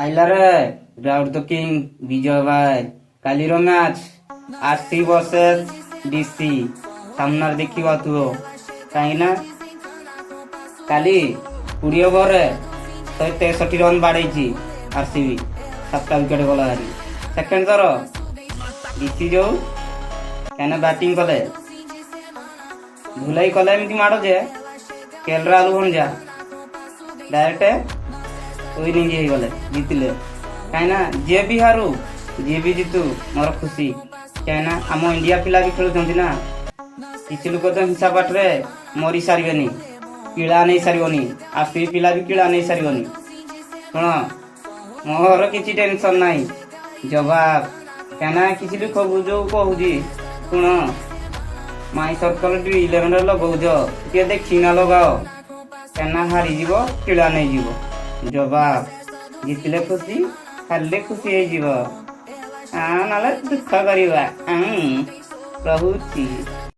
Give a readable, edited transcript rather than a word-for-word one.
ଆଇଲା ରେ Raut the king ବିଜୟ ଭାଇ କାଲିର ମ୍ୟାଚ୍ ଆରସି ଭର୍ସେସ ଡିସି ସାମ୍ନାରେ ଦେଖିବା ତୁ କାହିଁକି ନା କାଲି 20 ଓଭରରେ 163 ରନ୍ ବାଡେଇଛି ଆରସିବି 7ଟା ୱିକେଟ ଗଲା ହାରି। ସେକେଣ୍ଡ ଥର ଡିସି ଯୋଉ କାହିଁକିନା ବ୍ୟାଟିଂ କଲେ ଭୁଲେଇ କଲେ ଏମିତି ମାଡ଼ ଯେ କେଲରା ଆଲୁ ଭଣଜା ଡାଇରେକ୍ଟ ୱିନିଂ ହେଇଗଲେ ଜିତିଲେ। କାହିଁକିନା ଯିଏ ବି ହାରୁ ଯିଏ ବି ଜିତୁ ମୋର ଖୁସି। କାହିଁକିନା ଆମ ଇଣ୍ଡିଆ ପିଲା ବି ଖେଳୁଛନ୍ତି ନା। କିଛି ଲୋକ ତ ହିଂସା ବାଟରେ ମରି ସାରିବେନି, କିଳା ନେଇ ସାରିବନି, ଆରସିବି ପିଲା ବି କିଳା ନେଇ ସାରିବନି। ଶୁଣ ମୋର କିଛି ଟେନସନ ନାହିଁ, ଜବାବ କାହିଁକିନା କିଛି ଲୋକ ଯୋଉ କହୁଛି ଶୁଣ ମାଇ ସର୍କଲ 11 ଲଗଉଛ ଟିକେ ଦେଖିନା ଲଗାଅ, କାହିଁକିନା ହାରିଯିବ କିଳା ନେଇଯିବ। ଜବାବ ଜିତିଲେ ଖୁସି ହାରିଲେ ଖୁସି ହେଇଯିବ, ନହେଲେ ଦୁଃଖ କରିବା ରହୁଛି।